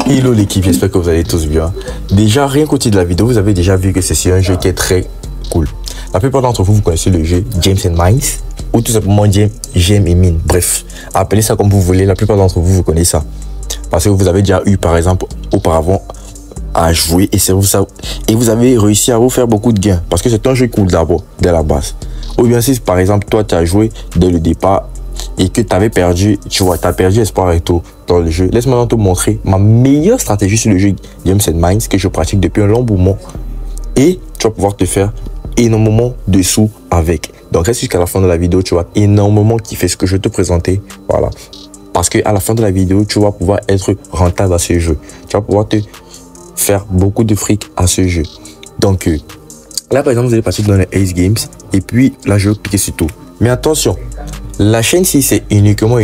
Hello l'équipe, j'espère que vous allez tous bien. Déjà, rien qu'au titre de la vidéo, vous avez déjà vu que c'est un jeu qui est très cool. La plupart d'entre vous, vous connaissez le jeu James and Mines ou tout simplement James et Mine. Bref, appelez ça comme vous voulez, la plupart d'entre vous, vous connaissez ça. Parce que vous avez déjà eu, par exemple, auparavant à jouer et vous avez réussi à vous faire beaucoup de gains. Parce que c'est un jeu cool d'abord, dès la base. Ou bien si, par exemple, toi, tu as joué dès le départ et que tu avais perdu, tu vois, tu as perdu espoir et tout dans le jeu. Laisse-moi te montrer ma meilleure stratégie sur le jeu James and Mines que je pratique depuis un long moment. Et tu vas pouvoir te faire énormément de sous avec. Donc reste jusqu'à la fin de la vidéo, tu vas énormément kiffer ce que je vais te présenter. Voilà. Parce que à la fin de la vidéo, tu vas pouvoir être rentable à ce jeu. Tu vas pouvoir te faire beaucoup de fric à ce jeu. Donc là, par exemple, vous allez passer dans les Ace Games. Et puis là, je vais cliquer sur tout. Mais attention, la chaîne-ci, c'est uniquement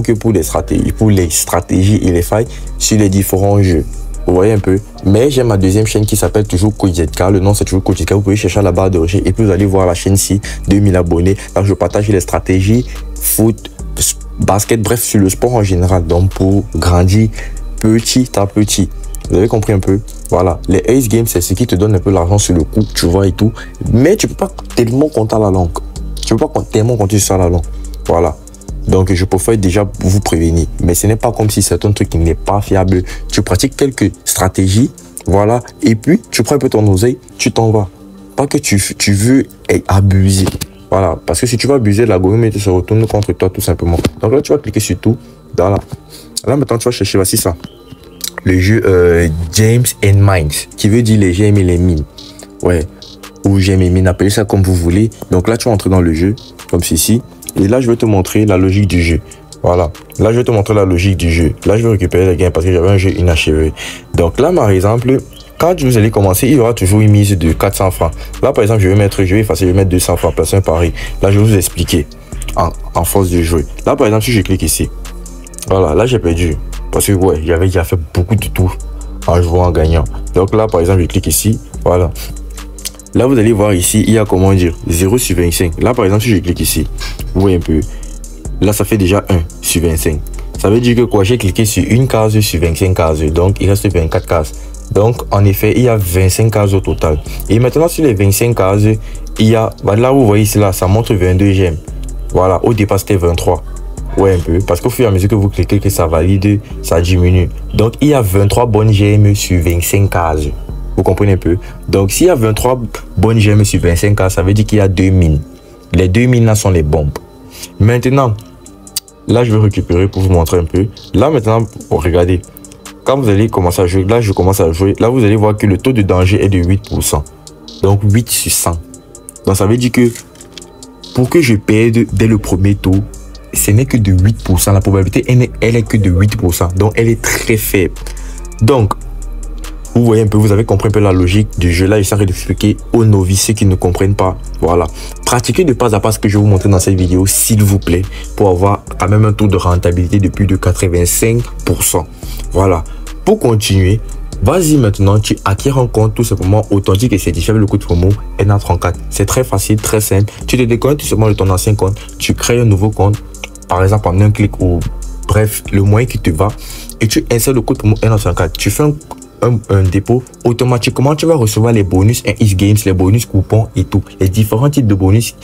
que pour les stratégies et les failles sur les différents jeux. Vous voyez un peu. Mais j'ai ma deuxième chaîne qui s'appelle toujours CoachZK. Le nom, c'est toujours CoachZK. Vous pouvez chercher à la barre de recherche et puis vous allez voir la chaîne-ci, 2000 abonnés. Là, je partage les stratégies, foot, basket, bref, sur le sport en général. Donc, pour grandir petit à petit. Vous avez compris un peu? Voilà. Les Ace Games, c'est ce qui te donne un peu l'argent sur le coup, tu vois et tout. Mais tu peux pas tellement compter à la langue. Tu peux pas tellement compter sur la langue. Voilà. Donc, je préfère déjà vous prévenir. Mais ce n'est pas comme si c'est un truc qui n'est pas fiable. Tu pratiques quelques stratégies. Voilà. Et puis, tu prends un peu ton oseille, tu t'en vas. Pas que tu veux abuser. Voilà. Parce que si tu vas abuser, l'algorithme se retourne contre toi tout simplement. Donc là, tu vas cliquer sur tout. Voilà. Là, maintenant, tu vas chercher, voici ça. Le jeu James and Mines, qui veut dire les gemmes et les mines. Ouais. Ou gemmes et mines, appelez ça comme vous voulez. Donc là, tu vas entrer dans le jeu, comme ceci. Et là, je vais te montrer la logique du jeu. Voilà. Là, je vais te montrer la logique du jeu. Là, je vais récupérer les gains parce que j'avais un jeu inachevé. Donc là, par exemple, quand vous allez commencer, il y aura toujours une mise de 400 francs. Là, par exemple, je vais effacer, je vais mettre 200 francs, placer un pari. Là, je vais vous expliquer en force de jouer. Là, par exemple, si je clique ici, voilà, là, j'ai perdu. Parce que, ouais, j'avais déjà fait beaucoup de tours en jouant, en gagnant. Donc là, par exemple, je clique ici, voilà. Là, vous allez voir ici, il y a comment dire 0 sur 25. Là, par exemple, si je clique ici, vous voyez un peu. Là, ça fait déjà 1 sur 25. Ça veut dire que quoi, j'ai cliqué sur une case sur 25 cases. Donc, il reste 24 cases. Donc, en effet, il y a 25 cases au total. Et maintenant, sur les 25 cases, il y a, bah, là, vous voyez ici, là, ça montre 22 gemmes. Voilà, au départ, c'était 23. Ouais, un peu. Parce qu'au fur et à mesure que vous cliquez, que ça valide, ça diminue. Donc, il y a 23 bonnes gemmes sur 25 cases. Vous comprenez un peu? Donc, s'il y a 23 bonnes gemmes sur 25 cases, ça veut dire qu'il y a 2 mines. Les 2 mines là sont les bombes. Maintenant, là, je vais récupérer pour vous montrer un peu. Là, maintenant, regardez. Quand vous allez commencer à jouer, là, je commence à jouer. Là, vous allez voir que le taux de danger est de 8%. Donc, 8 sur 100. Donc, ça veut dire que pour que je perde dès le premier tour, ce n'est que de 8%. La probabilité, elle est que de 8%. Donc, elle est très faible. Donc, vous voyez un peu, vous avez compris un peu la logique du jeu. Là, j'essaie d'expliquer aux novices qui ne comprennent pas. Voilà. Pratiquez de pas à pas ce que je vais vous montrer dans cette vidéo, s'il vous plaît, pour avoir quand même un taux de rentabilité de plus de 85%. Voilà. Pour continuer, vas-y maintenant, tu acquiers un compte tout simplement authentique et certifié avec le code promo NA34. C'est très facile, très simple. Tu te déconnectes tout simplement de ton ancien compte. Tu crées un nouveau compte, par exemple en un clic ou bref, le moyen qui te va. Et tu insères le code promo NA34. Tu fais un dépôt, automatiquement tu vas recevoir les bonus Ace Games, les bonus coupons et tout, les différents types de bonus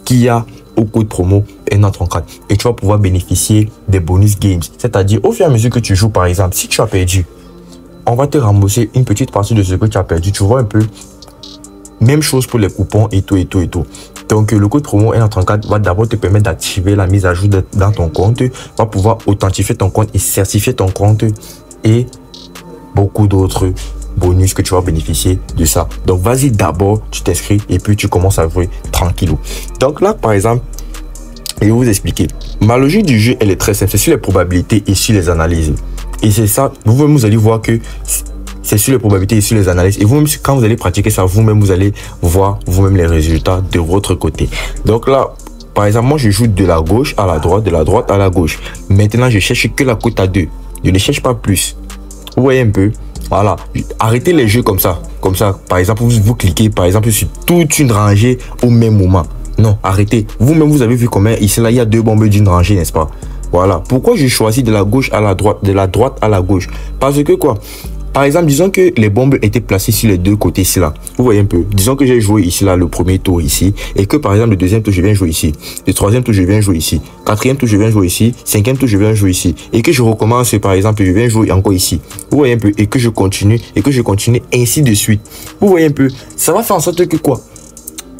qu'il y a au code promo NA34 et tu vas pouvoir bénéficier des bonus games, c'est-à-dire au fur et à mesure que tu joues. Par exemple, si tu as perdu, on va te rembourser une petite partie de ce que tu as perdu, tu vois un peu. Même chose pour les coupons et tout. Donc le code promo NA34 va d'abord te permettre d'activer la mise à jour dans ton compte, va pouvoir authentifier ton compte et certifier ton compte et beaucoup d'autres bonus que tu vas bénéficier de ça. Donc vas-y, d'abord tu t'inscris et puis tu commences à jouer tranquillou. Donc là, par exemple, je vais vous expliquer. Ma logique du jeu, elle est très simple. C'est sur les probabilités et sur les analyses. Et c'est ça, vous-même, vous allez voir que c'est sur les probabilités et sur les analyses. Et vous-même, quand vous allez pratiquer ça, vous-même, vous allez voir vous-même les résultats de votre côté. Donc là, par exemple, moi, je joue de la gauche à la droite, de la droite à la gauche. Maintenant, je cherche que la cote à 2. Je ne cherche pas plus. Vous voyez un peu, voilà. Arrêtez les jeux comme ça. Par exemple, vous cliquez par exemple sur toute une rangée au même moment. Non, arrêtez. Vous-même, vous avez vu combien ici là, il y a 2 bombes d'une rangée, n'est-ce pas? Voilà. Pourquoi je choisis de la gauche à la droite, de la droite à la gauche? Parce que quoi? Par exemple, disons que les bombes étaient placées sur les deux côtés ici là. Vous voyez un peu. Disons que j'ai joué ici là le premier tour ici et que par exemple le deuxième tour je viens jouer ici. Le troisième tour je viens jouer ici. Quatrième tour je viens jouer ici. Cinquième tour je viens jouer ici. Et que je recommence par exemple je viens jouer encore ici. Vous voyez un peu. Et que je continue ainsi de suite. Vous voyez un peu. Ça va faire en sorte que quoi?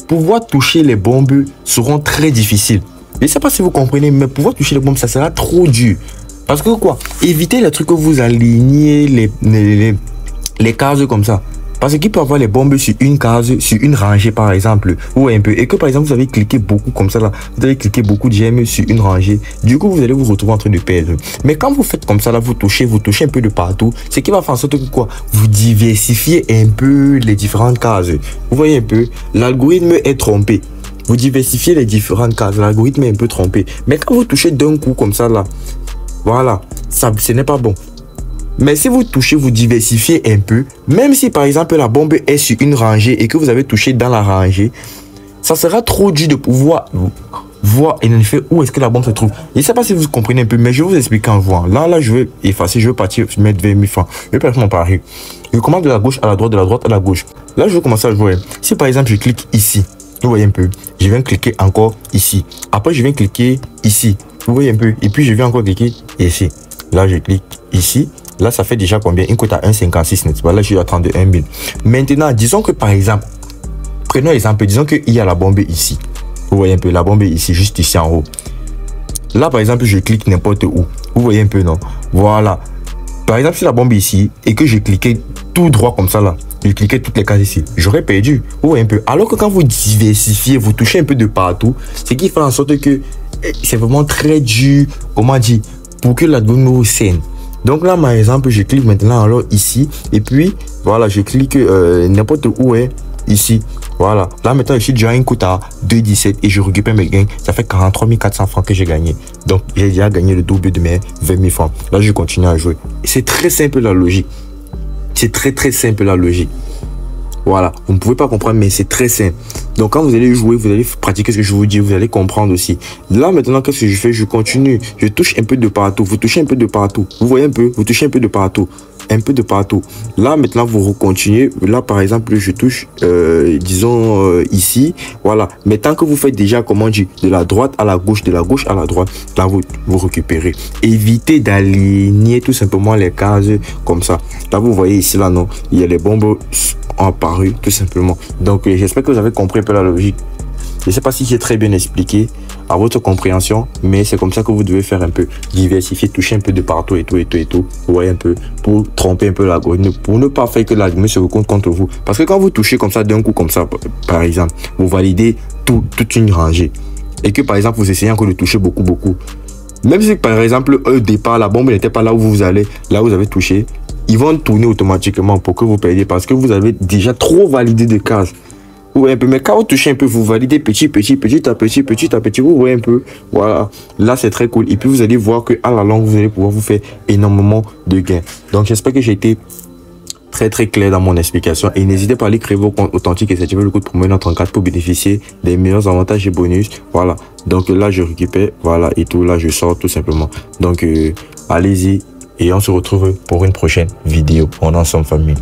Pouvoir toucher les bombes seront très difficiles. Je ne sais pas si vous comprenez, mais pouvoir toucher les bombes ça sera trop dur. Parce que quoi? Évitez les trucs que vous alignez les cases comme ça. Parce qu'il peut avoir les bombes sur une case, sur une rangée par exemple. Ou un peu. Et que par exemple, vous avez cliqué beaucoup comme ça là. Vous avez cliqué beaucoup de gemmes sur une rangée. Du coup, vous allez vous retrouver en train de perdre. Mais quand vous faites comme ça là, vous touchez un peu de partout. Ce qui va faire en sorte que quoi? Vous diversifiez un peu les différentes cases. Vous voyez un peu? L'algorithme est trompé. Vous diversifiez les différentes cases. L'algorithme est un peu trompé. Mais quand vous touchez d'un coup comme ça là, voilà, ça, ce n'est pas bon. Mais si vous touchez, vous diversifiez un peu. Même si par exemple la bombe est sur une rangée et que vous avez touché dans la rangée, ça sera trop dur de pouvoir voir en effet où est-ce que la bombe se trouve. Je ne sais pas si vous comprenez un peu, mais je vais vous expliquer en voyant. Là, je vais effacer, je vais partir mettre 20 000 francs. Je vais faire mon pari. Je commence de la gauche à la droite, de la droite à la gauche. Là, je vais commencer à jouer. Si par exemple je clique ici, vous voyez un peu, je viens cliquer encore ici. Après, je viens cliquer ici. Vous voyez un peu. Et puis, je viens encore cliquer ici. Là, je clique ici. Là, ça fait déjà combien? Une cote à 1,56 net. Là, je suis à 31 000. Maintenant, disons que par exemple, prenons l'exemple. Disons qu'il y a la bombe ici. Vous voyez un peu. La bombe est ici, juste ici en haut. Là, par exemple, je clique n'importe où. Vous voyez un peu, non? Voilà. Par exemple, si la bombe est ici et que je cliquais tout droit comme ça, là. Je cliquais toutes les cases ici. J'aurais perdu. Vous voyez un peu. Alors que quand vous diversifiez, vous touchez un peu de partout, ce qui fait en sorte que c'est vraiment très dur, comment dire, pour que la donne nous scène. Donc là, par exemple, je clique maintenant alors ici. Et puis, voilà, je clique n'importe où est ici. Voilà. Là, maintenant, je suis déjà une cote à 2,17 et je récupère mes gains. Ça fait 43 400 francs que j'ai gagné. Donc, j'ai déjà gagné le double de mes 20 000 francs. Là, je continue à jouer. C'est très simple la logique. C'est très simple la logique. Voilà, vous ne pouvez pas comprendre, mais c'est très simple. Donc quand vous allez jouer, vous allez pratiquer ce que je vous dis, vous allez comprendre aussi. Là maintenant, qu'est-ce que je fais? Je continue, je touche un peu de partout. Vous touchez un peu de partout. Vous voyez un peu? Vous touchez un peu de partout. Un peu de partout. Là maintenant, vous recontinuez. Là par exemple, je touche, disons ici. Voilà. Mais tant que vous faites déjà, comment dire, de la droite à la gauche, de la gauche à la droite, là vous récupérez. Évitez d'aligner tout simplement les cases comme ça. Là vous voyez ici, là non, il y a les bombes apparu tout simplement. Donc j'espère que vous avez compris un peu la logique. Je ne sais pas si j'ai très bien expliqué à votre compréhension, mais c'est comme ça que vous devez faire un peu, diversifier, toucher un peu de partout et tout. Vous voyez un peu, pour tromper un peu l'algorithme, pour ne pas faire que l'algorithme se retourne contre vous. Parce que quand vous touchez comme ça d'un coup comme ça, par exemple, vous validez toute une rangée et que par exemple vous essayez encore de toucher beaucoup. Même si par exemple au départ la bombe n'était pas là où vous allez, là où vous avez touché, ils vont tourner automatiquement pour que vous perdiez parce que vous avez déjà trop validé de cases. Vous voyez un peu, mais quand vous touchez un peu, vous validez petit à petit, vous voyez un peu. Voilà, là c'est très cool. Et puis vous allez voir que à la longue, vous allez pouvoir vous faire énormément de gains. Donc j'espère que j'ai été très clair dans mon explication. Et n'hésitez pas à aller créer vos comptes authentiques et activer le code promo 34 pour bénéficier des meilleurs avantages et bonus. Voilà, donc là je récupère, voilà, et tout, là je sors tout simplement. Donc allez-y. Et on se retrouve pour une prochaine vidéo. On est ensemble, famille.